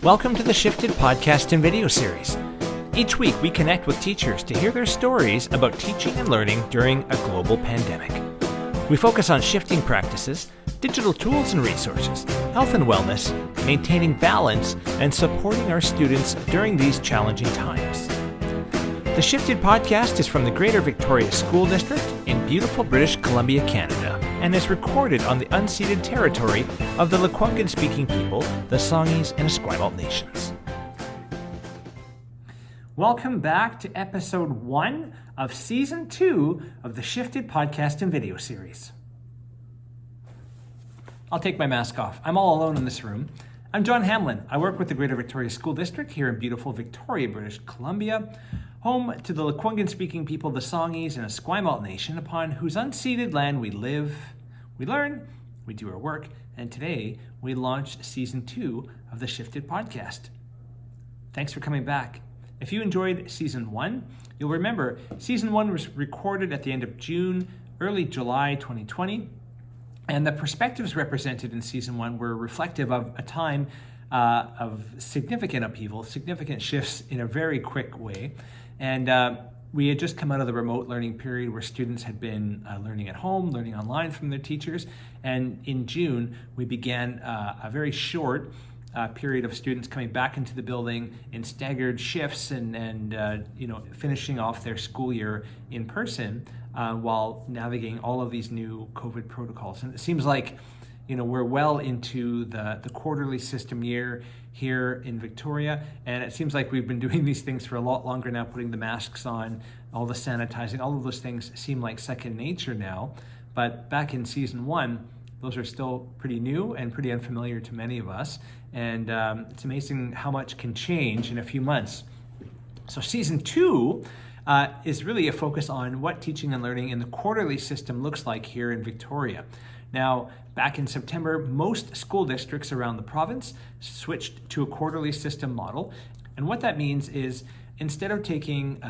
Welcome to the Shifted podcast and video series. Each week we connect with teachers to hear their stories about teaching and learning during a global pandemic. We focus on shifting practices, digital tools and resources, health and wellness, maintaining balance, and supporting our students during these challenging times. The Shifted podcast is from the Greater Victoria School District in beautiful British Columbia, Canada, and is recorded on the unceded territory of the Lekwungen-speaking people, the Songhees and Esquimalt nations. Welcome back to episode 1 of season 2 of the Shifted podcast and video series. I'll take my mask off. I'm all alone in this room. I'm John Hamlin. I work with the Greater Victoria School District here in beautiful Victoria, British Columbia, home to the Lekwungen-speaking people, the Songhees and Esquimalt nation, upon whose unceded land we live, we learn, we do our work, and today we launch season 2 of the Shifted podcast. Thanks for coming back. If you enjoyed season 1, you'll remember season 1 was recorded at the end of June, early July 2020, and the perspectives represented in season 1 were reflective of a time of significant upheaval, significant shifts in a very quick way. And we had just come out of the remote learning period where students had been learning at home, learning online from their teachers. And in June, we began a very short period of students coming back into the building in staggered shifts and finishing off their school year in person while navigating all of these new COVID protocols. And it seems like we're well into the quarterly system year here in Victoria, and it seems like we've been doing these things for a lot longer now, putting the masks on, all the sanitizing, all of those things seem like second nature now. But back in season 1, those are still pretty new and pretty unfamiliar to many of us, and it's amazing how much can change in a few months. So season 2 is really a focus on what teaching and learning in the quarterly system looks like here in Victoria. Now, back in September, most school districts around the province switched to a quarterly system model. And what that means is instead of taking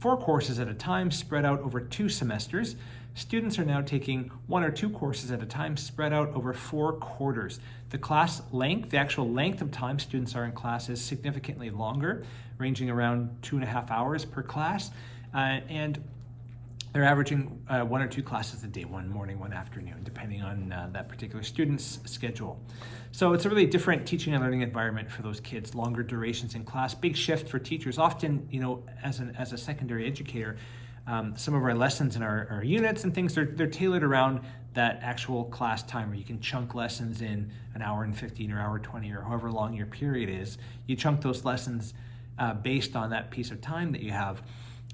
4 courses at a time spread out over 2 semesters, students are now taking 1 or 2 courses at a time spread out over 4 quarters. The class length, the actual length of time students are in class, is significantly longer, ranging around 2.5 hours per class. And they're averaging 1 or 2 classes a day, one morning, one afternoon, depending on that particular student's schedule. So it's a really different teaching and learning environment for those kids, longer durations in class, big shift for teachers. Often, as a secondary educator, some of our lessons in our units and things, they're tailored around that actual class time, where you can chunk lessons in an hour and 15 or hour 20 or however long your period is. You chunk those lessons based on that piece of time that you have.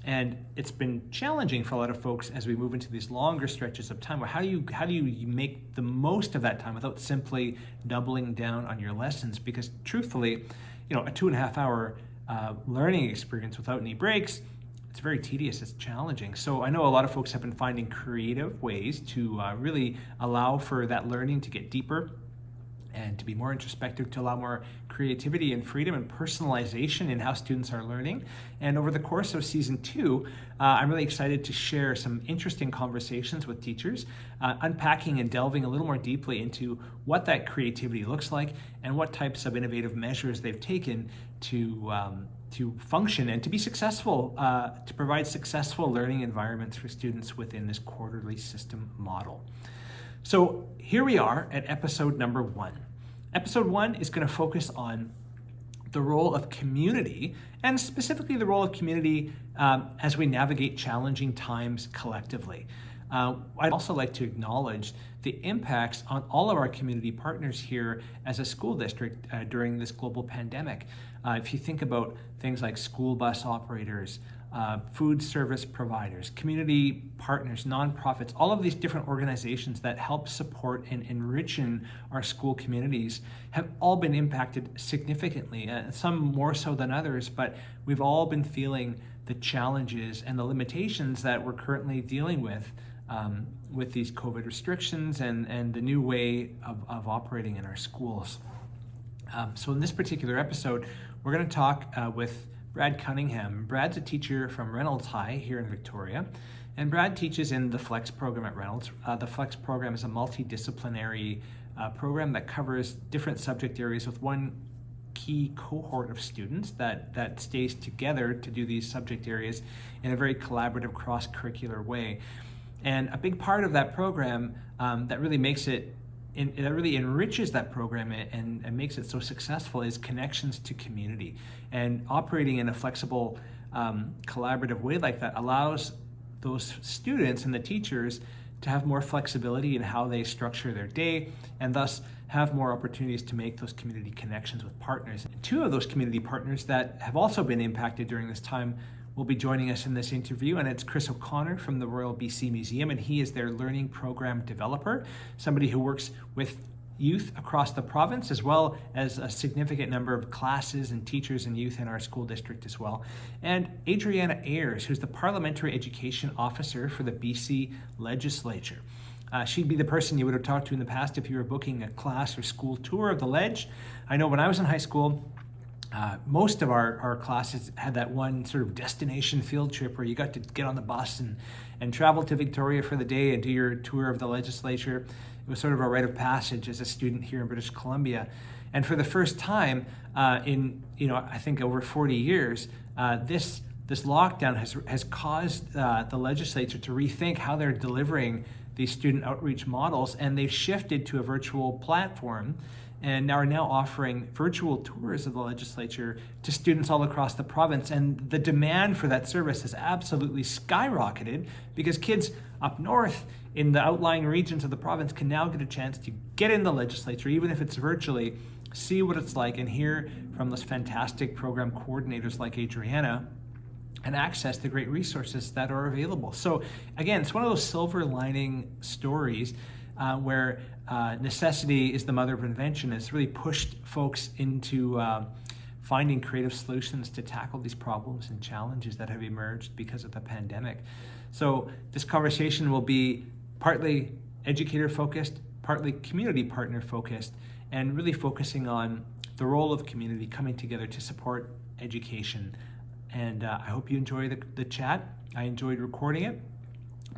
And it's been challenging for a lot of folks as we move into these longer stretches of time. How do you make the most of that time without simply doubling down on your lessons? Because truthfully, a 2.5 hour learning experience without any breaks, it's very tedious, it's challenging. So I know a lot of folks have been finding creative ways to really allow for that learning to get deeper and to be more introspective, to allow more creativity and freedom and personalization in how students are learning. And over the course of season 2, I'm really excited to share some interesting conversations with teachers, unpacking and delving a little more deeply into what that creativity looks like and what types of innovative measures they've taken to function and to be successful, to provide successful learning environments for students within this quarterly system model. So here we are at episode number 1. Episode 1 is going to focus on the role of community, and specifically the role of community as we navigate challenging times collectively. I'd also like to acknowledge the impacts on all of our community partners here as a school district during this global pandemic. If you think about things like school bus operators, food service providers, community partners, nonprofits, all of these different organizations that help support and enrich our school communities have all been impacted significantly, some more so than others, but we've all been feeling the challenges and the limitations that we're currently dealing with these COVID restrictions and the new way of operating in our schools. So in this particular episode, we're going to talk with Brad Cunningham. Brad's a teacher from Reynolds High here in Victoria, and Brad teaches in the FLEX program at Reynolds. The FLEX program is a multidisciplinary program that covers different subject areas with one key cohort of students that stays together to do these subject areas in a very collaborative, cross-curricular way. And a big part of that program that really makes it, that really enriches that program and makes it so successful is connections to community. And operating in a flexible, collaborative way like that allows those students and the teachers to have more flexibility in how they structure their day, and thus have more opportunities to make those community connections with partners. And two of those community partners that have also been impacted during this time will be joining us in this interview, and it's Chris O'Connor from the Royal BC Museum, and he is their learning program developer, somebody who works with youth across the province, as well as a significant number of classes and teachers and youth in our school district as well. And Adriana Ayres, who's the Parliamentary Education Officer for the BC Legislature. She'd be the person you would have talked to in the past if you were booking a class or school tour of the Ledge. I know when I was in high school, most of our classes had that one sort of destination field trip where you got to get on the bus and travel to Victoria for the day and do your tour of the legislature. It was sort of a rite of passage as a student here in British Columbia. And for the first time in, I think over 40 years, this lockdown has caused the legislature to rethink how they're delivering these student outreach models, and they've shifted to a virtual platform and are now offering virtual tours of the legislature to students all across the province. And the demand for that service has absolutely skyrocketed because kids up north in the outlying regions of the province can now get a chance to get in the legislature, even if it's virtually, see what it's like and hear from those fantastic program coordinators like Adriana, and access the great resources that are available. So again, it's one of those silver lining stories where necessity is the mother of invention. It's really pushed folks into finding creative solutions to tackle these problems and challenges that have emerged because of the pandemic. So this conversation will be partly educator focused, partly community partner focused, and really focusing on the role of community coming together to support education. And I hope you enjoy the chat. I enjoyed recording it.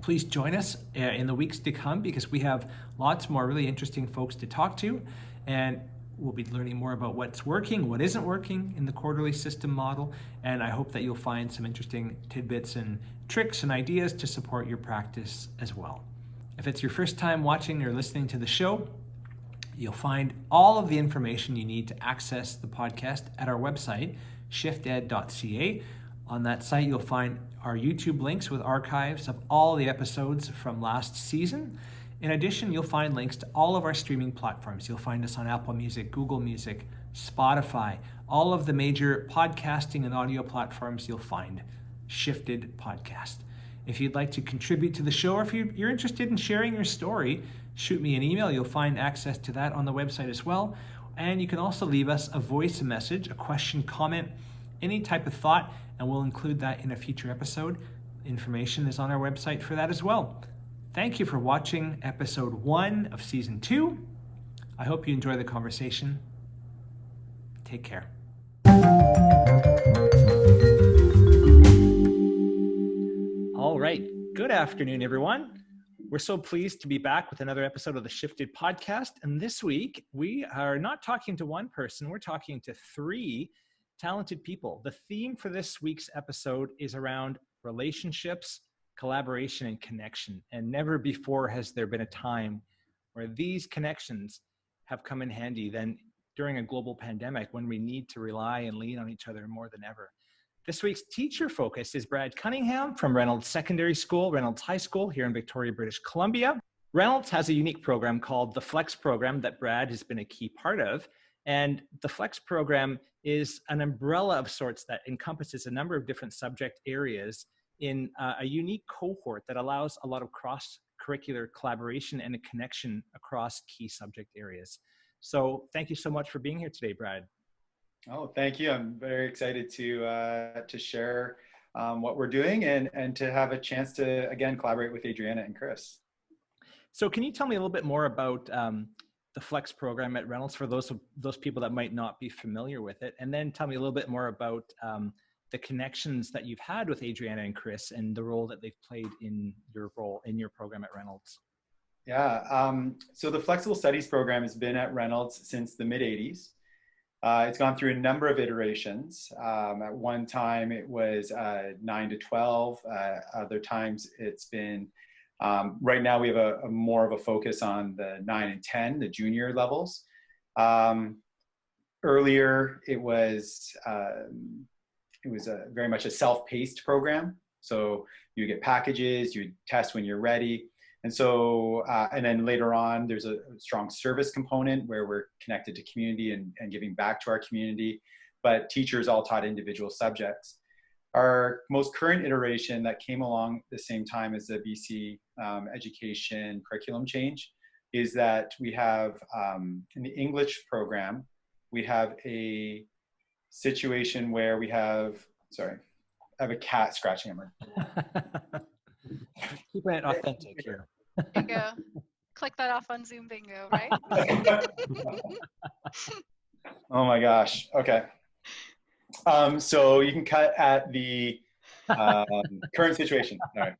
Please join us in the weeks to come because we have lots more really interesting folks to talk to, and we'll be learning more about what's working, what isn't working in the quarterly system model, and I hope that you'll find some interesting tidbits and tricks and ideas to support your practice as well. If it's your first time watching or listening to the show, you'll find all of the information you need to access the podcast at our website, shifted.ca. On that site, you'll find our YouTube links with archives of all the episodes from last season. In addition, you'll find links to all of our streaming platforms. You'll find us on Apple Music, Google Music, Spotify, all of the major podcasting and audio platforms. You'll find Shifted Podcast. If you'd like to contribute to the show, or if you're interested in sharing your story, shoot me an email. You'll find access to that on the website as well. And you can also leave us a voice message, a question, comment, any type of thought, and we'll include that in a future episode. Information is on our website for that as well. Thank you for watching episode 1 of season 2. I hope you enjoy the conversation. Take care. All right. Good afternoon, everyone. We're so pleased to be back with another episode of the Shifted Podcast. And this week, we are not talking to one person, we're talking to 3 talented people. The theme for this week's episode is around relationships, collaboration, and connection. And never before has there been a time where these connections have come in handy than during a global pandemic when we need to rely and lean on each other more than ever. This week's teacher focus is Brad Cunningham from Reynolds Secondary School, Reynolds High School here in Victoria, British Columbia. Reynolds has a unique program called the Flex program that Brad has been a key part of. And the Flex program is an umbrella of sorts that encompasses a number of different subject areas in a unique cohort that allows a lot of cross-curricular collaboration and a connection across key subject areas. So thank you so much for being here today, Brad. Oh, thank you. I'm very excited to share what we're doing and to have a chance to, again, collaborate with Adriana and Chris. So can you tell me a little bit more about the Flex program at Reynolds for those people that might not be familiar with it? And then tell me a little bit more about the connections that you've had with Adriana and Chris and the role that they've played in your program at Reynolds. Yeah, so the Flexible Studies program has been at Reynolds since the mid-'80s. It's gone through a number of iterations. At one time, it was 9 to 12. Other times, it's been, right now, we have a more of a focus on the 9 and 10, the junior levels. Earlier, it was very much a self-paced program. So you get packages, you test when you're ready. And so, and then later on, there's a strong service component where we're connected to community and giving back to our community, but teachers all taught individual subjects. Our most current iteration that came along the same time as the BC education curriculum change is that we have, in the English program, we have a situation where we have, sorry, I have a cat scratching at my. Keeping it authentic here. There you go. Click that off on Zoom Bingo, right? Oh my gosh. Okay. So you can cut at the current situation. All right.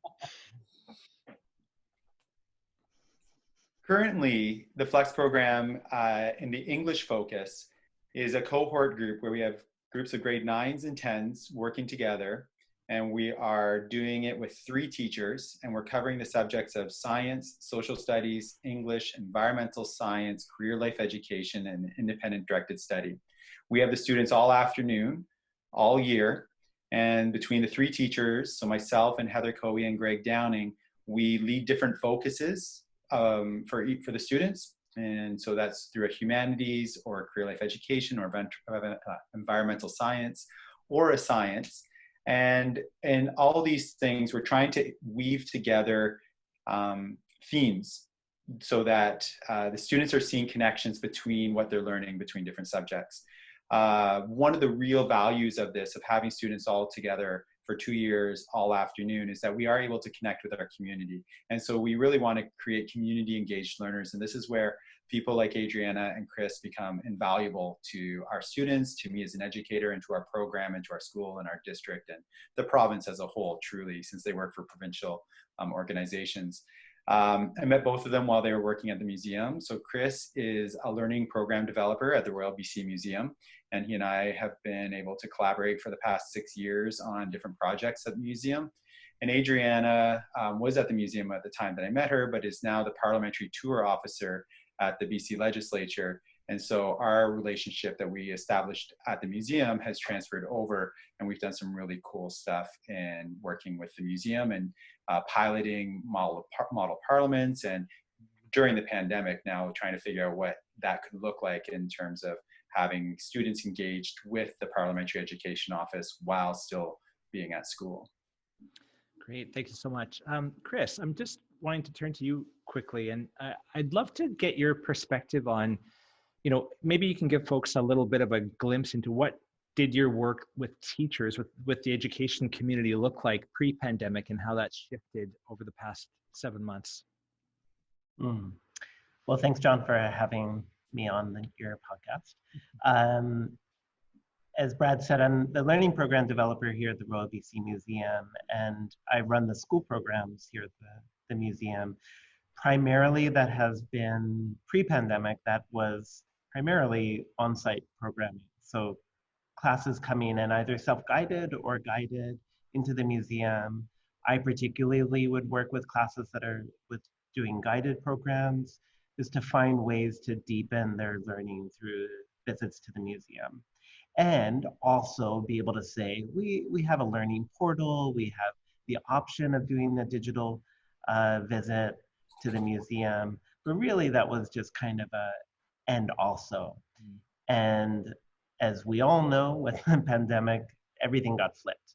Currently, the Flex program in the English focus is a cohort group where we have groups of grade 9s and 10s working together, and we are doing it with 3 teachers, and we're covering the subjects of science, social studies, English, environmental science, career life education, and independent directed study. We have the students all afternoon, all year, and between the 3 teachers, so myself and Heather Coey and Greg Downing, we lead different focuses for the students. And so that's through a humanities or career life education or environmental science or a science. And all these things, we're trying to weave together themes so that the students are seeing connections between what they're learning between different subjects. One of the real values of this, of having students all together for 2 years, all afternoon, is that we are able to connect with our community. And so we really want to create community engaged learners. And this is where people like Adriana and Chris become invaluable to our students, to me as an educator, and to our program, and to our school and our district, and the province as a whole, truly, since they work for provincial organizations. I met both of them while they were working at the museum. So Chris is a learning program developer at the Royal BC Museum, and he and I have been able to collaborate for the past 6 years on different projects at the museum. And Adriana was at the museum at the time that I met her, but is now the parliamentary tour officer at the BC legislature. And so our relationship that we established at the museum has transferred over, and we've done some really cool stuff in working with the museum and piloting model parliaments, and during the pandemic now trying to figure out what that could look like in terms of having students engaged with the Parliamentary Education Office while still being at school. Great, thank you so much. Chris, I'm just wanting to turn to you quickly, and I'd love to get your perspective on, maybe you can give folks a little bit of a glimpse into what did your work with teachers, with the education community look like pre-pandemic, and how that's shifted over the past 7 months? Well, thanks, John, for having me on your podcast. As Brad said, I'm the learning program developer here at the Royal BC Museum, and I run the school programs here at the museum. Primarily, that has been pre-pandemic, that was primarily on-site programming. So classes coming in either self-guided or guided into the museum. I particularly would work with classes that are doing guided programs, is to find ways to deepen their learning through visits to the museum. And also be able to say, we have a learning portal, we have the option of doing the digital visit to the museum, but really that was just kind of a and also. And as we all know, with the pandemic, everything got flipped.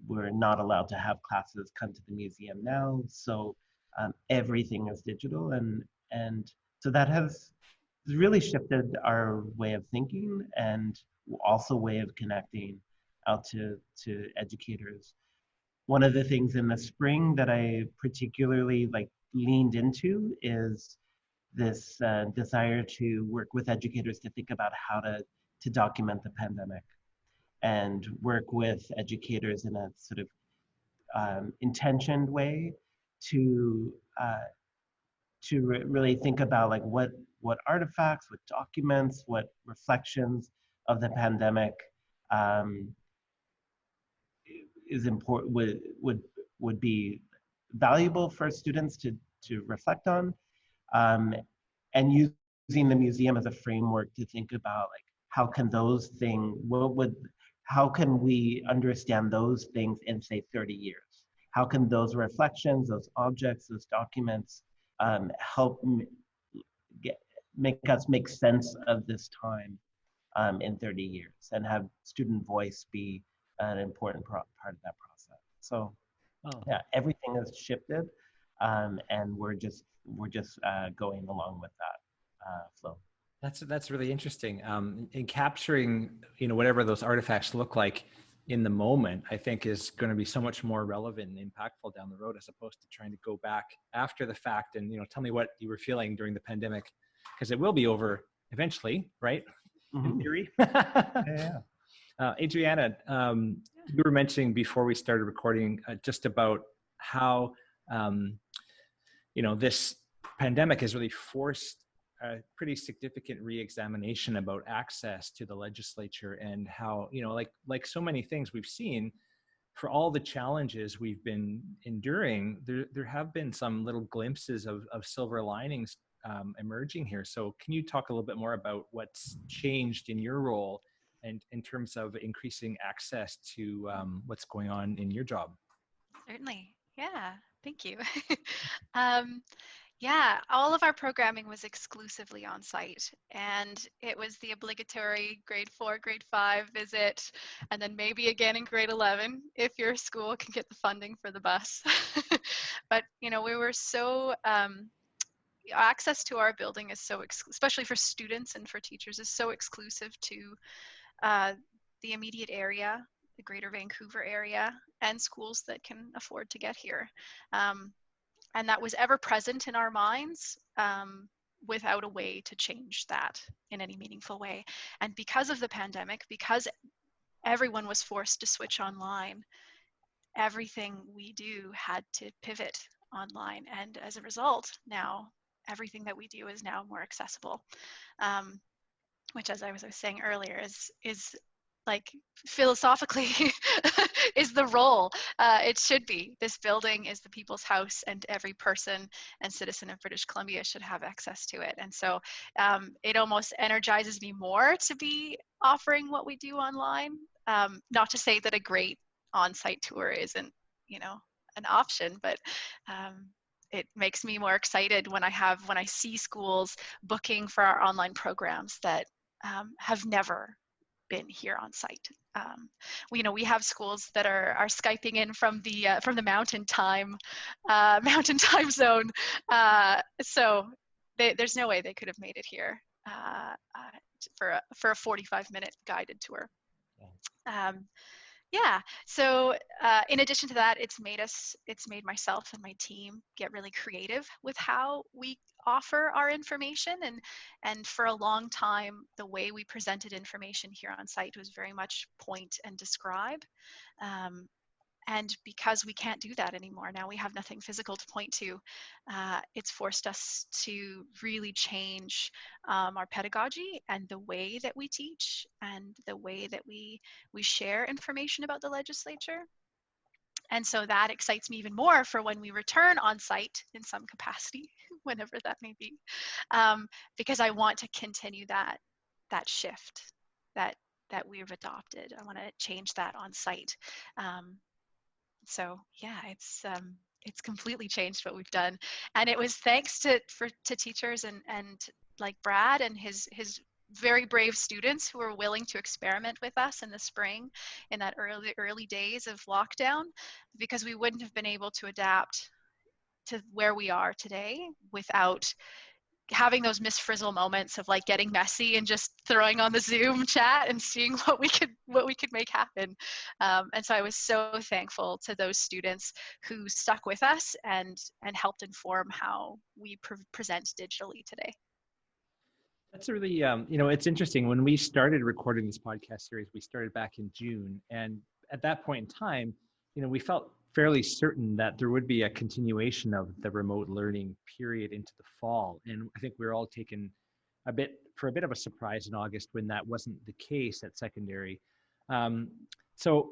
We're not allowed to have classes come to the museum now, so everything is digital, and so that has really shifted our way of thinking and also way of connecting out to educators. One of the things in the spring that I particularly leaned into is this desire to work with educators to think about how to document the pandemic and work with educators in a sort of intentioned way to really think about what what artifacts, what documents, what reflections of the pandemic is important, would be valuable for students to reflect on, and using the museum as a framework to think about like how can those things, how can we understand those things in say 30 years? How can those reflections, those objects, those documents help make us make sense of this time in 30 years and have student voice be an important part of that process. So yeah, everything has shifted, and we're just going along with that flow. That's really interesting. In capturing, whatever those artifacts look like in the moment, I think is going to be so much more relevant and impactful down the road, as opposed to trying to go back after the fact and, tell me what you were feeling during the pandemic, because it will be over eventually, right? In theory. Yeah. Adriana, you were mentioning before we started recording just about how, this pandemic has really forced a pretty significant re-examination about access to the legislature, and how, like so many things we've seen, for all the challenges we've been enduring, there have been some little glimpses of silver linings emerging here. So can you talk a little bit more about what's changed in your role and in terms of increasing access to what's going on in your job? Certainly. Yeah. Thank you. Yeah, all of our programming was exclusively on site, and it was the obligatory grade 4, grade 5 visit, and then maybe again in grade 11 if your school can get the funding for the bus. But we were so access to our building is so especially for students and for teachers, is so exclusive to the immediate area, the greater Vancouver area, and schools that can afford to get here. And that was ever present in our minds, without a way to change that in any meaningful way. And because of the pandemic, because everyone was forced to switch online, everything we do had to pivot online. And as a result, now everything that we do is now more accessible, which, as I was saying earlier, is like philosophically is the role it should be. This building is the people's house, and every person and citizen of British Columbia should have access to it. And so it almost energizes me more to be offering what we do online. Not to say that a great on-site tour isn't, an option, but it makes me more excited when I see schools booking for our online programs that have never been here on site. We have schools that are Skyping in from the mountain time zone. So there's no way they could have made it here for a 45-minute guided tour. Yeah. So in addition to that, it's made myself and my team get really creative with how we offer our information. And for a long time, the way we presented information here on site was very much point and describe. And because we can't do that anymore, now we have nothing physical to point to, it's forced us to really change our pedagogy and the way that we teach and the way that we share information about the legislature. And so that excites me even more for when we return on site in some capacity, whenever that may be, because I want to continue that shift that we've adopted. I want to change that on site. So yeah, it's completely changed what we've done, and it was thanks to teachers and like Brad and his very brave students who were willing to experiment with us in the spring, in that early days of lockdown, because we wouldn't have been able to adapt to where we are today without having those Miss Frizzle moments of like getting messy and just throwing on the Zoom chat and seeing what we could make happen. And so I was so thankful to those students who stuck with us and helped inform how we present digitally today. That's a really, it's interesting. When we started recording this podcast series, we started back in June. And at that point in time, we felt fairly certain that there would be a continuation of the remote learning period into the fall. And I think we were all taken for a bit of a surprise in August when that wasn't the case at secondary. So,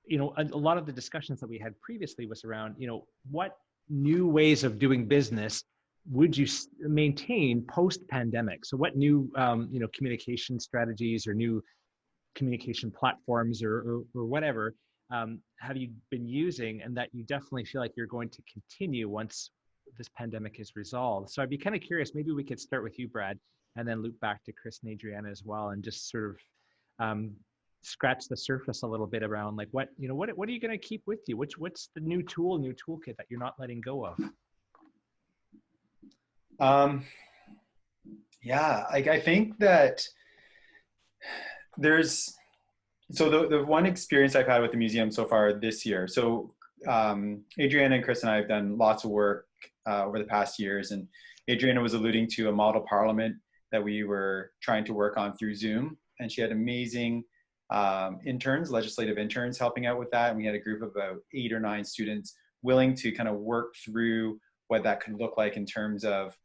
a lot of the discussions that we had previously was around, what new ways of doing business would you maintain post-pandemic? So what new, communication strategies or new communication platforms or whatever have you been using, and that you definitely feel like you're going to continue once this pandemic is resolved? So I'd be kind of curious, maybe we could start with you, Brad, and then loop back to Chris and Adriana as well, and just sort of scratch the surface a little bit around like what are you going to keep with you? What's the new toolkit that you're not letting go of? I think that the one experience I've had with the museum so far this year. So Adriana and Chris and I have done lots of work over the past years, and Adriana was alluding to a model parliament that we were trying to work on through Zoom, and she had amazing legislative interns helping out with that. And we had a group of about 8 or 9 students willing to kind of work through what that could look like in terms of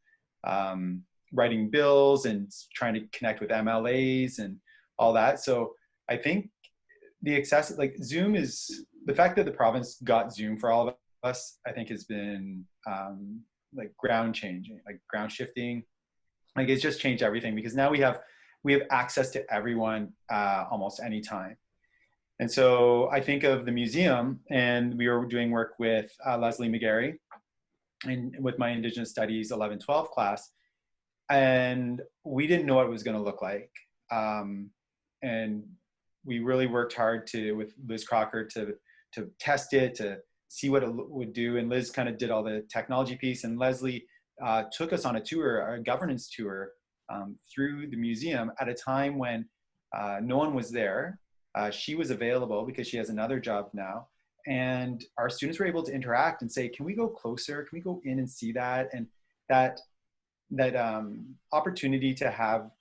writing bills and trying to connect with MLAs and all that. So I think Zoom is, the fact that the province got Zoom for all of us, I think has been ground changing, ground shifting. It's just changed everything, because now we have access to everyone almost any time. And so I think of the museum, and we were doing work with Leslie McGarry and with my Indigenous Studies 11-12 class, and we didn't know what it was going to look like. And we really worked hard with Liz Crocker to test it, to see what it would do. And Liz kind of did all the technology piece, and Leslie took us on a governance tour through the museum at a time when no one was there. She was available because she has another job now. And our students were able to interact and say, can we go closer? Can we go in and see that? And that opportunity to have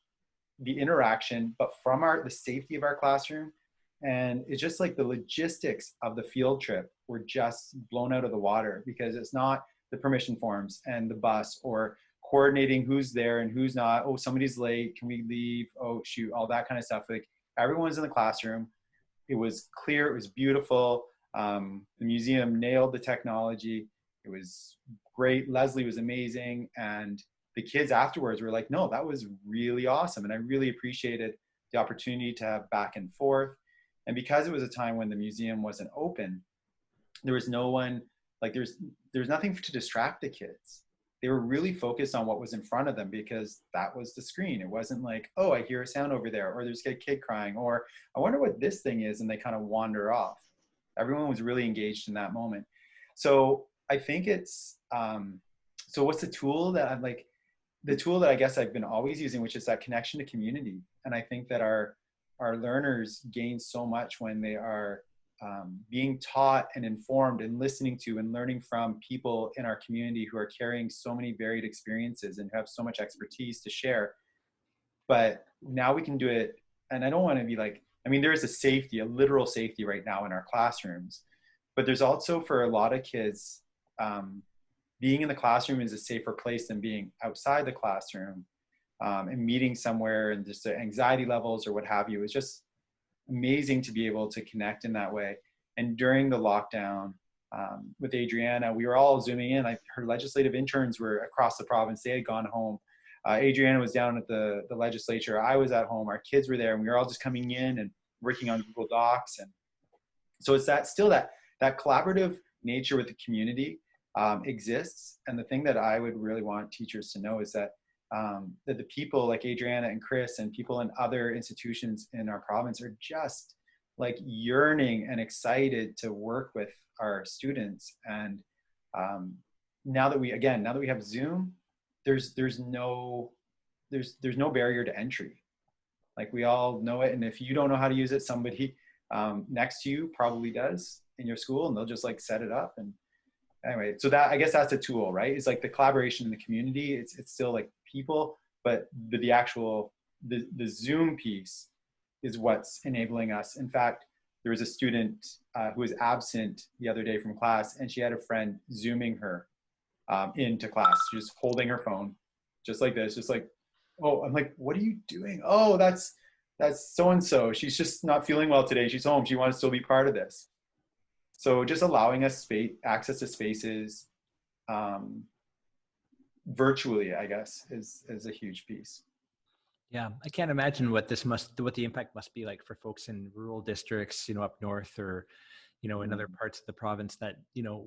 the interaction, but from the safety of our classroom. And it's just like the logistics of the field trip were just blown out of the water, because it's not the permission forms and the bus or coordinating who's there and who's not. Oh, somebody's late. Can we leave? Oh, shoot, all that kind of stuff. Everyone's in the classroom. It was clear. It was beautiful. The museum nailed the technology. It was great. Leslie was amazing. And the kids afterwards were like, no, that was really awesome. And I really appreciated the opportunity to have back and forth. And because it was a time when the museum wasn't open, there was no one, there's nothing to distract the kids. They were really focused on what was in front of them, because that was the screen. It wasn't like, oh, I hear a sound over there, or there's a kid crying, or I wonder what this thing is, and they kind of wander off. Everyone was really engaged in that moment. So I think it's, so what's the tool that I'm like, the tool that I guess I've been always using, which is that connection to community. And I think that our learners gain so much when they are being taught and informed and listening to and learning from people in our community who are carrying so many varied experiences and have so much expertise to share. But now we can do it. And I don't want to be there is a literal safety right now in our classrooms, but there's also, for a lot of kids, being in the classroom is a safer place than being outside the classroom, and meeting somewhere, and just the anxiety levels or what have you. It's just amazing to be able to connect in that way. And during the lockdown, with Adriana, we were all Zooming in. Her legislative interns were across the province. They had gone home. Adriana was down at the legislature. I was at home. Our kids were there, and we were all just coming in and working on Google Docs. And so it's that collaborative nature with the community exists. And the thing that I would really want teachers to know is that that the people like Adriana and Chris and people in other institutions in our province are just yearning and excited to work with our students. And now that we have Zoom, there's no barrier to entry. We all know it. And if you don't know how to use it, somebody next to you probably does in your school, and they'll just set it up. And anyway, so I guess that's a tool, right? It's the collaboration in the community. It's still people, but the Zoom piece is what's enabling us. In fact, there was a student who was absent the other day from class, and she had a friend Zooming her into class, just holding her phone, just like this, oh, I'm like, what are you doing? Oh, that's so and so. She's just not feeling well today. She's home. She wants to still be part of this. So just allowing us space, access to spaces, um, virtually, I guess, is a huge piece. Yeah, I can't imagine what the impact must be like for folks in rural districts, up north or, in other parts of the province that,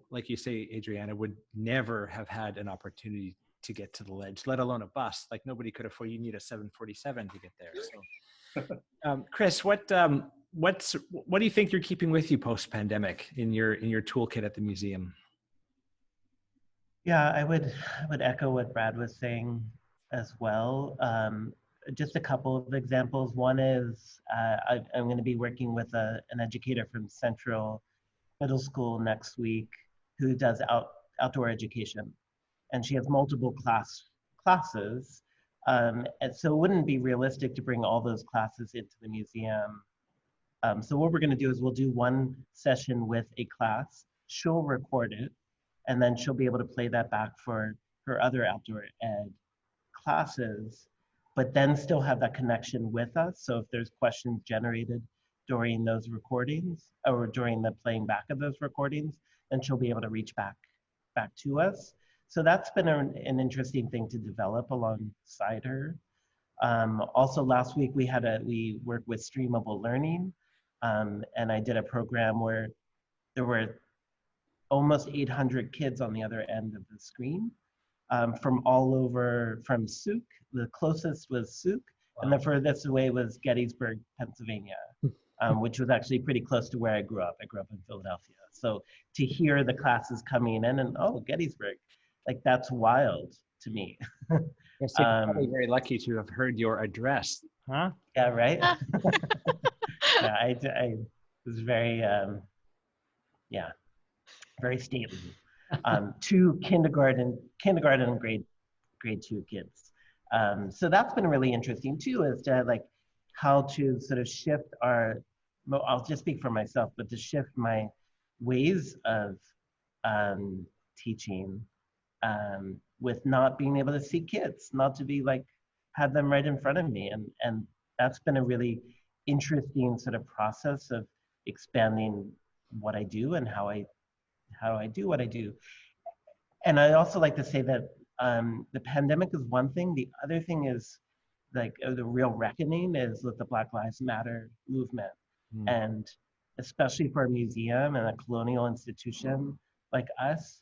like you say, Adriana, would never have had an opportunity to get to the ledge, let alone a bus. Like nobody could afford, you need a 747 to get there. So, Chris, what do you think you're keeping with you post-pandemic in your toolkit at the museum? Yeah, I would echo what Brad was saying as well. Just a couple of examples. One is I'm going to be working with an educator from Central Middle School next week who does outdoor education, and she has multiple classes. And so it wouldn't be realistic to bring all those classes into the museum. So what we're going to do is we'll do one session with a class. She'll record it, and then she'll be able to play that back for her other outdoor ed classes, but then still have that connection with us. So if there's questions generated during those recordings or during the playing back of those recordings, then she'll be able to reach back to us. So that's been an interesting thing to develop alongside her. Also last week we worked with Streamable Learning, and I did a program where there were almost 800 kids on the other end of the screen, from all over, from Souk. The closest was Souk, and the furthest away was Gettysburg, Pennsylvania, which was actually pretty close to where I grew up. I grew up in Philadelphia. So to hear the classes coming in and, oh, Gettysburg, like that's wild to me. Yes, you're probably very lucky to have heard your address, huh? Yeah, right? Yeah, I was very, yeah, very stately. Two kindergarten and grade 2 kids. So that's been really interesting too, as to like how to sort of shift I'll just speak for myself, but to shift my ways of teaching, with not being able to see kids, not to be like, have them right in front of me. And that's been a really interesting sort of process of expanding what I do and how I do what I do. And I also like to say that the pandemic is one thing. The other thing is like the real reckoning is with the Black Lives Matter movement. And especially for a museum and a colonial institution like us,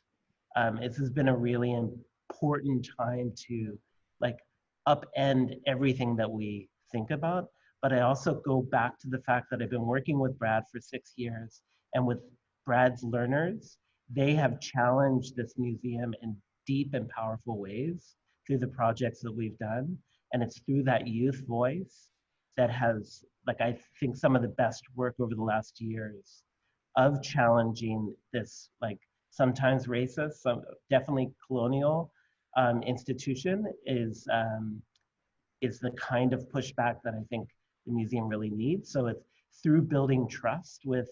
this has been a really important time to like upend everything that we think about. But I also go back to the fact that I've been working with Brad for 6 years, and with Brad's learners, they have challenged this museum in deep and powerful ways through the projects that we've done. And it's through that youth voice that has, like, I think some of the best work over the last years of challenging this, like, sometimes racist, some definitely colonial institution is the kind of pushback that I think the museum really needs. So it's through building trust with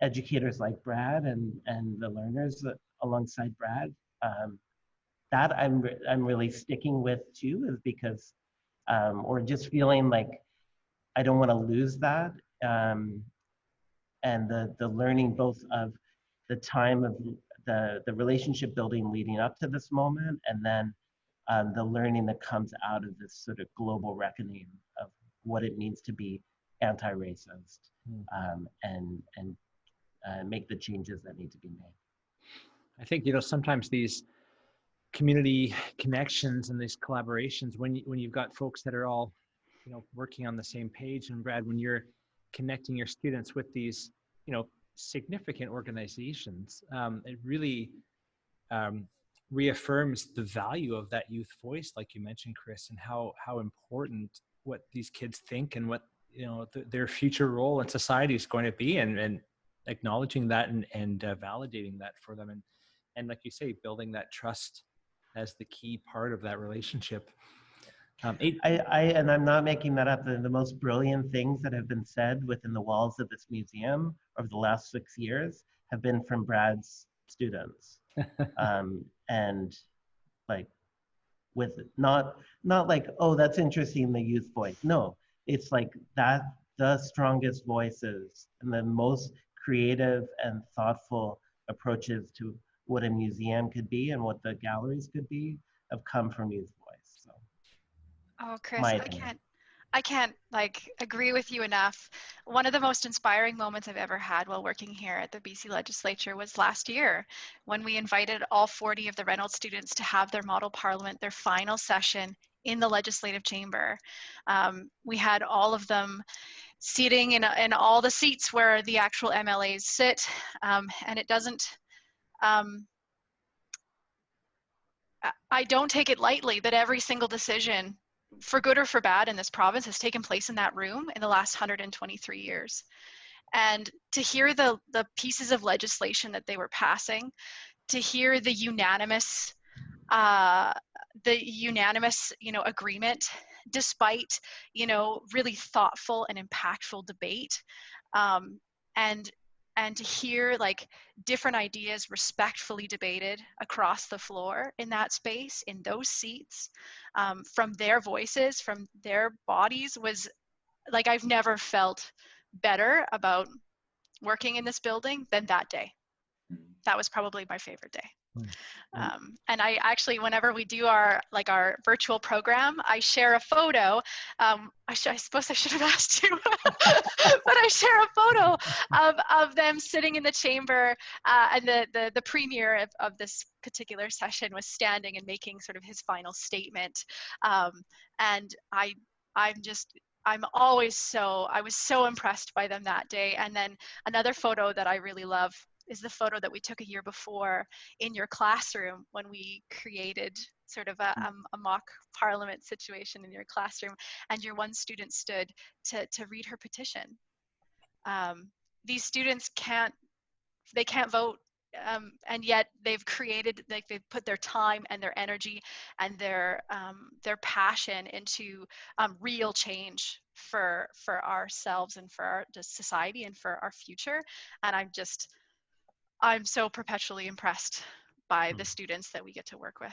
educators like Brad and the learners alongside Brad, that I'm really sticking with too, is because, or just feeling like I don't want to lose that, and the learning both of the time of the relationship building leading up to this moment, and then the learning that comes out of this sort of global reckoning of what it means to be anti-racist, and make the changes that need to be made. I think, sometimes these community connections and these collaborations, when you've got folks that are all, working on the same page, and Brad, when you're connecting your students with these, significant organizations, it really reaffirms the value of that youth voice, like you mentioned, Chris, and how important what these kids think and what, their future role in society is going to be, and acknowledging that and validating that for them, and like you say, building that trust as the key part of that relationship. And I'm not making that up. The most brilliant things that have been said within the walls of this museum over the last 6 years have been from Brad's students. And like, with it. Not like, oh, that's interesting, the youth voice. No, it's like that the strongest voices and the most creative and thoughtful approaches to what a museum could be and what the galleries could be have come from youth voice. So Oh, Chris, my I opinion. can't I can't like agree with you enough. One of the most inspiring moments I've ever had while working here at the BC Legislature was last year when we invited all 40 of the Reynolds students to have their model parliament, their final session in the legislative chamber. We had all of them seating in all the seats where the actual MLAs sit, and it doesn't. I don't take it lightly that every single decision, for good or for bad, in this province has taken place in that room in the last 123 years. And to hear the pieces of legislation that they were passing, to hear the unanimous, agreement, despite, really thoughtful and impactful debate, and to hear like different ideas respectfully debated across the floor in that space, in those seats, from their voices, from their bodies, was like, I've never felt better about working in this building than that day. That was probably my favorite day. And I actually, whenever we do our virtual program, I share a photo. I suppose I should have asked you, but I share a photo of them sitting in the chamber, and the premier of this particular session was standing and making sort of his final statement. And I was so impressed by them that day. And then another photo that I really love is the photo that we took a year before in your classroom when we created sort of a mock parliament situation in your classroom, and your one student stood to read her petition. These students can't vote, and yet they've put their time and their energy and their passion into real change for ourselves and for our society and for our future. And I'm so perpetually impressed by the students that we get to work with,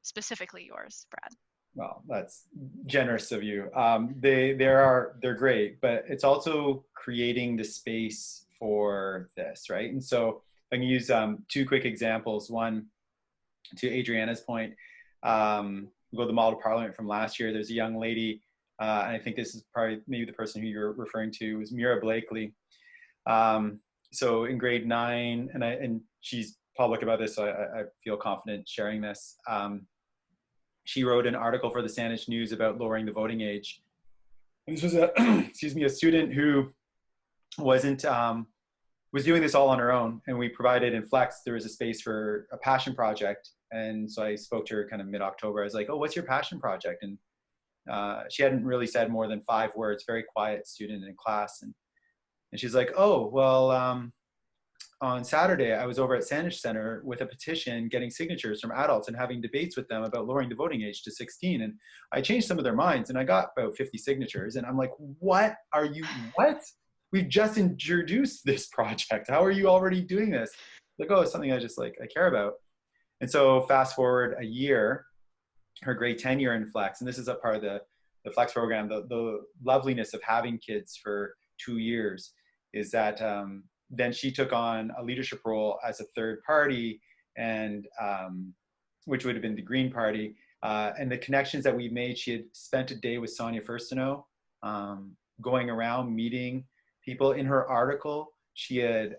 specifically yours, Brad. Well, that's generous of you. They're great, but it's also creating the space for this, right? And so I can use two quick examples. One, to Adriana's point, we'll go to the model parliament from last year. There's a young lady, and I think this is probably maybe the person who you're referring to, was Mira Blakely. So in grade 9, and she's public about this, so I feel confident sharing this. She wrote an article for the Saanich News about lowering the voting age. And this was a student who was doing this all on her own, and we provided in Flex, there was a space for a passion project. And so I spoke to her kind of mid-October. I was like, oh, what's your passion project? And she hadn't really said more than 5 words, very quiet student in class. And she's like, oh, well, on Saturday, I was over at Saanich Center with a petition, getting signatures from adults and having debates with them about lowering the voting age to 16. And I changed some of their minds, and I got about 50 signatures. And I'm like, what? We've just introduced this project. How are you already doing this? Like, oh, it's something I care about. And so fast forward a year, her grade 10 year in Flex, and this is a part of the Flex program, the loveliness of having kids for 2 years is that then she took on a leadership role as a third party, and which would have been the Green Party. And the connections that we made, she had spent a day with Sonia Furstenau, going around meeting people. In her article, she had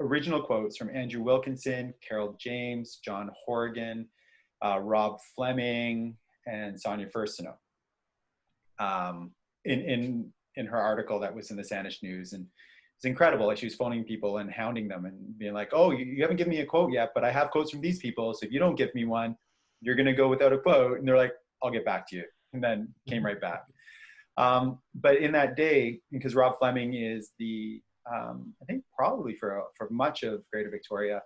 original quotes from Andrew Wilkinson, Carol James, John Horgan, Rob Fleming, and Sonia Furstenau. In her article that was in the Saanich News. And it's incredible. Like, she was phoning people and hounding them and being like, oh, you haven't given me a quote yet, but I have quotes from these people. So if you don't give me one, you're going to go without a quote. And they're like, I'll get back to you. And then came right back. But in that day, because Rob Fleming is I think probably for much of Greater Victoria,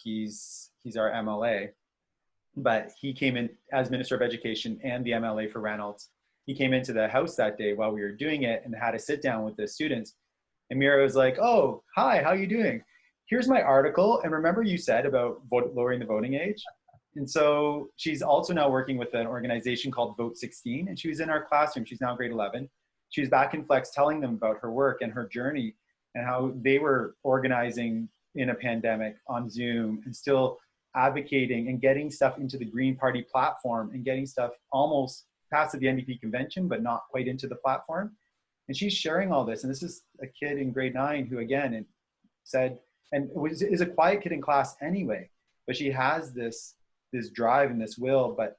he's our MLA, but he came in as Minister of Education and the MLA for Reynolds. He came into the house that day while we were doing it and had a sit down with the students. And Mira was like, oh, hi, how you doing? Here's my article. And remember you said about lowering the voting age? And so she's also now working with an organization called Vote 16, and she was in our classroom. She's now grade 11. She was back in Flex telling them about her work and her journey and how they were organizing in a pandemic on Zoom and still advocating and getting stuff into the Green Party platform and getting stuff almost past the NDP convention, but not quite into the platform. And she's sharing all this. And this is a kid in grade 9 who, again, said, and is a quiet kid in class anyway, but she has this drive and this will, but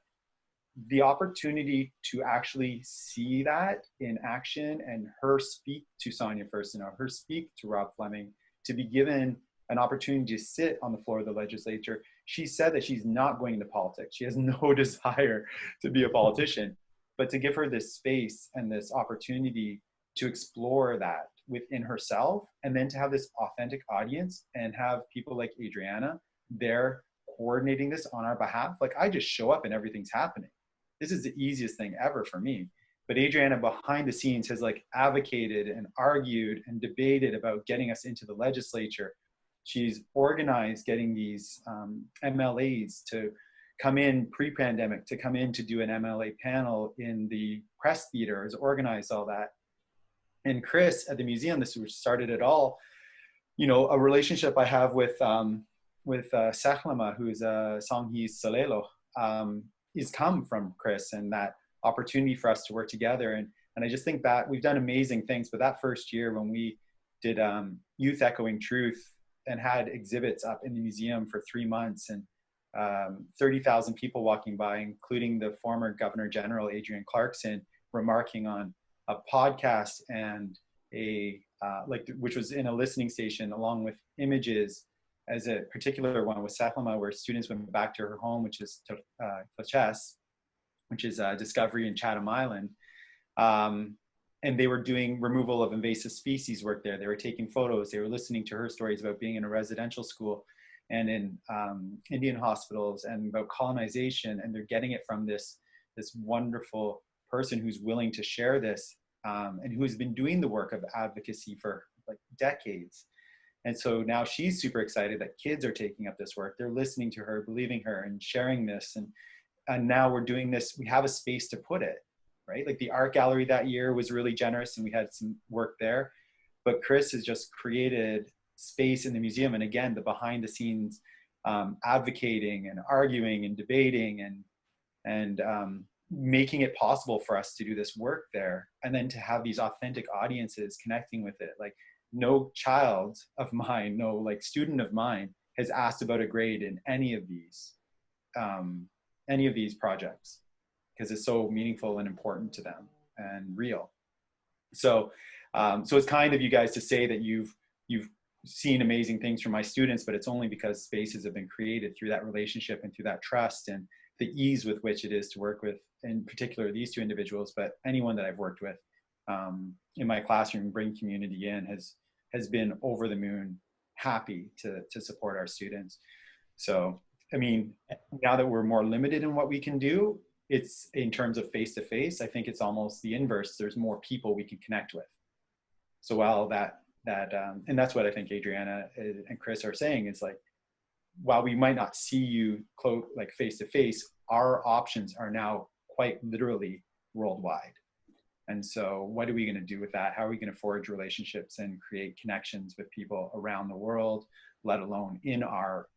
the opportunity to actually see that in action and her speak to Sonia Furstenau, her speak to Rob Fleming, to be given an opportunity to sit on the floor of the legislature. She said that she's not going into politics. She has no desire to be a politician, but to give her this space and this opportunity to explore that within herself, and then to have this authentic audience and have people like Adriana there coordinating this on our behalf. Like, I just show up and everything's happening. This is the easiest thing ever for me. But Adriana behind the scenes has like advocated and argued and debated about getting us into the legislature. She's organized getting these MLAs to come in pre-pandemic, to come in to do an MLA panel in the press theater, has organized all that. And Chris at the museum, this started it all, you know, a relationship I have with Saklama, who's Sanghi Salelo, is come from Chris, and that opportunity for us to work together. And I just think that we've done amazing things, but that first year when we did Youth Echoing Truth and had exhibits up in the museum for 3 months, and 30,000 people walking by, including the former Governor General, Adrienne Clarkson, remarking on a podcast and which was in a listening station along with images, as a particular one with Saklama, where students went back to her home, which is Tlaches, which is Discovery in Chatham Island. And they were doing removal of invasive species work there. They were taking photos. They were listening to her stories about being in a residential school and in Indian hospitals, and about colonization. And they're getting it from this wonderful person who's willing to share this, and who's been doing the work of advocacy for like decades. And so now she's super excited that kids are taking up this work. They're listening to her, believing her, and sharing this. And now we're doing this. We have a space to put it, right? Like the art gallery that year was really generous, and we had some work there. But Chris has just created space in the museum. And again, the behind the scenes advocating and arguing and debating and making it possible for us to do this work there. And then to have these authentic audiences connecting with it. Like, no child of mine, no like student of mine has asked about a grade in any of these projects, because it's so meaningful and important to them and real. So it's kind of you guys to say that you've seen amazing things from my students, but it's only because spaces have been created through that relationship and through that trust and the ease with which it is to work with, in particular, these two individuals, but anyone that I've worked with in my classroom, bring community in, has been over the moon happy to support our students. So, I mean, now that we're more limited in what we can do, it's in terms of face-to-face, I think it's almost the inverse. There's more people we can connect with. So while and that's what I think Adriana and Chris are saying, is like, while we might not see you like face-to-face, our options are now quite literally worldwide. And so what are we going to do with that? How are we going to forge relationships and create connections with people around the world, let alone in our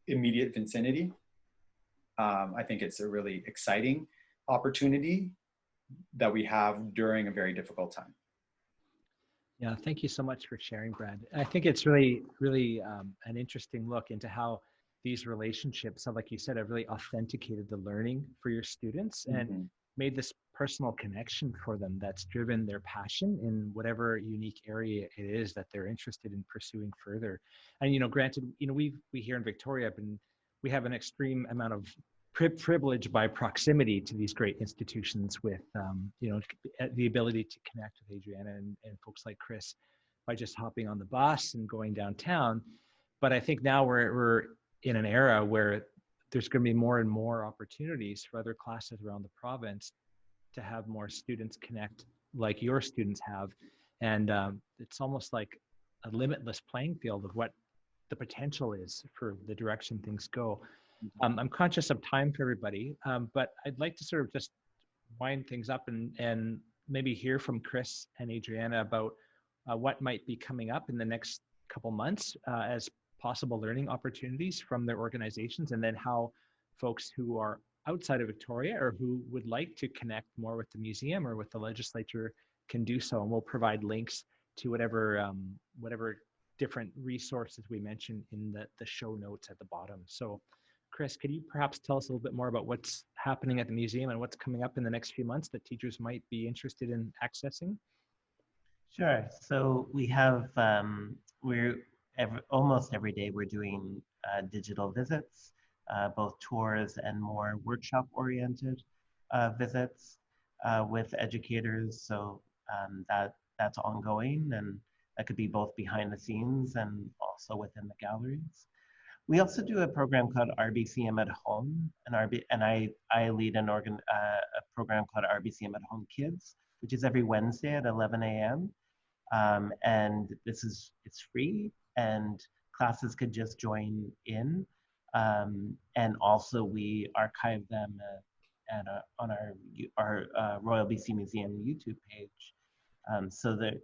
immediate vicinity? I think it's a really exciting opportunity that we have during a very difficult time. Yeah, thank you so much for sharing, Brad. I think it's really, really an interesting look into how these relationships, like you said, have really authenticated the learning for your students and made this personal connection for them that's driven their passion in whatever unique area it is that they're interested in pursuing further. And, granted, we here in Victoria, we have an extreme amount of privilege by proximity to these great institutions with, the ability to connect with Adriana and folks like Chris by just hopping on the bus and going downtown. But I think now we're in an era where there's going to be more and more opportunities for other classes around the province to have more students connect like your students have. And it's almost like a limitless playing field of what the potential is for the direction things go. I'm conscious of time for everybody, but I'd like to sort of just wind things up and maybe hear from Chris and Adriana about what might be coming up in the next couple months as possible learning opportunities from their organizations, and then how folks who are outside of Victoria or who would like to connect more with the museum or with the legislature can do so. And we'll provide links to whatever different resources we mentioned in the show notes at the bottom. So Chris, could you perhaps tell us a little bit more about what's happening at the museum and what's coming up in the next few months that teachers might be interested in accessing? Sure. So we have, almost every day we're doing digital visits, both tours and more workshop-oriented visits with educators. So that's ongoing, and that could be both behind the scenes and also within the galleries. We also do a program called RBCM at Home, and I lead a program called RBCM at Home Kids, which is every Wednesday at 11 a.m. And it's free, and classes could just join in. And also we archive them on our Royal BC Museum YouTube page, so that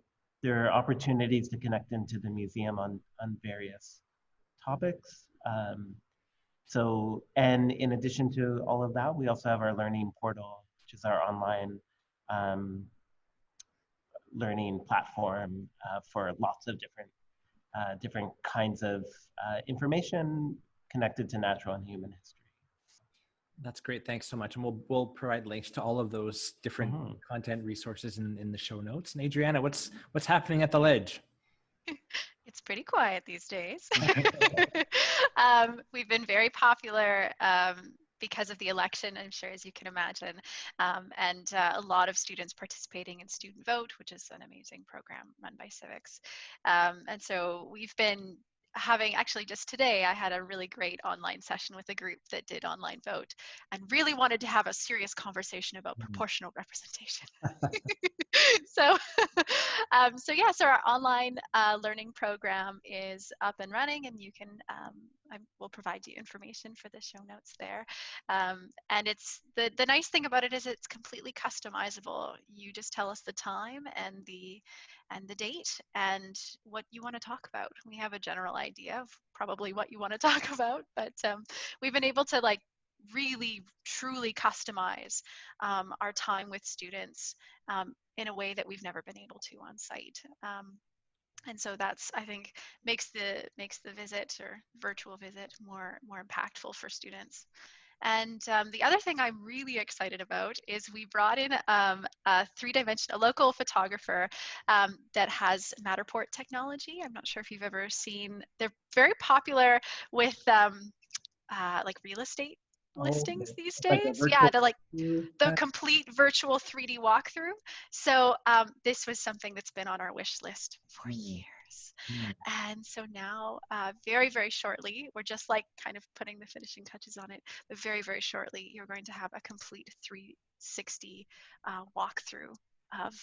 there are opportunities to connect into the museum on various topics. And in addition to all of that, we also have our learning portal, which is our online learning platform for lots of different kinds of information connected to natural and human history. That's great. Thanks so much. And we'll provide links to all of those different content resources in the show notes. And Adriana, what's happening at the Ledge? It's pretty quiet these days. We've been very popular because of the election, I'm sure, as you can imagine, and a lot of students participating in Student Vote, which is an amazing program run by Civics. And so we've been actually just today, I had a really great online session with a group that did online vote and really wanted to have a serious conversation about proportional representation. So our online learning program is up and running, and you can, I will provide you information for the show notes there. And it's the nice thing about it is it's completely customizable. You just tell us the time and the date and what you want to talk about. We have a general idea of probably what you want to talk about, but we've been able to really truly customize our time with students in a way that we've never been able to on site. And so that's, I think, makes the visit or virtual visit more impactful for students. And the other thing I'm really excited about is we brought in a local photographer that has Matterport technology. I'm not sure if you've ever seen, they're very popular with real estate listings these days. Yeah, the complete virtual 3D walkthrough. So this was something that's been on our wish list for years. And so now, very, very shortly, we're just kind of putting the finishing touches on it, but very, very shortly, you're going to have a complete 360 walkthrough of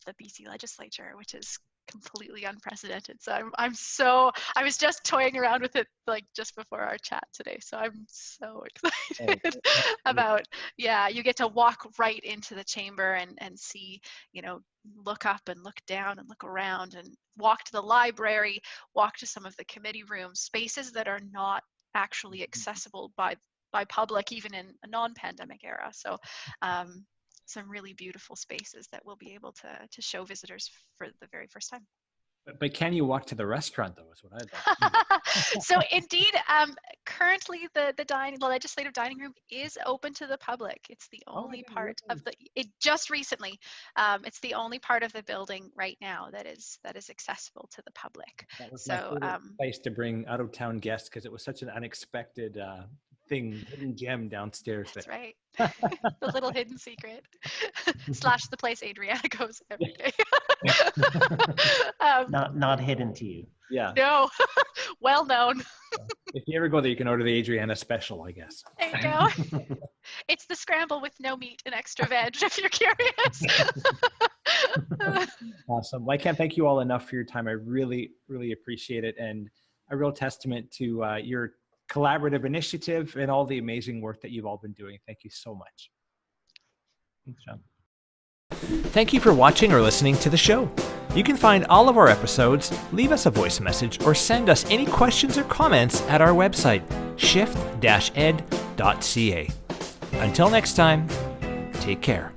the BC legislature, which is completely unprecedented. So I was just toying around with it just before our chat today. So I'm so excited about, you get to walk right into the chamber and see, look up and look down and look around and walk to the library, walk to some of the committee rooms, spaces that are not actually accessible by public, even in a non-pandemic era. So some really beautiful spaces that we'll be able to show visitors for the very first time. But can you walk to the restaurant, though, is what I'd like. So indeed, currently the legislative dining room is open to the public. It's the only part of just recently, it's the only part of the building right now that is accessible to the public. That was my favorite place to bring out-of-town guests, because it was such an unexpected hidden gem downstairs. That's right. The little hidden secret / the place Adriana goes every day. Not hidden to you. Yeah. No. Well known. If you ever go there, you can order the Adriana special, I guess. There you go. It's the scramble with no meat and extra veg, if you're curious. Awesome. Well, I can't thank you all enough for your time. I really, really appreciate it. And a real testament to your collaborative initiative and all the amazing work that you've all been doing. Thank you so much. Thanks, John. Thank you for watching or listening to the show. You can find all of our episodes, leave us a voice message, or send us any questions or comments at our website, shift-ed.ca. Until next time, take care.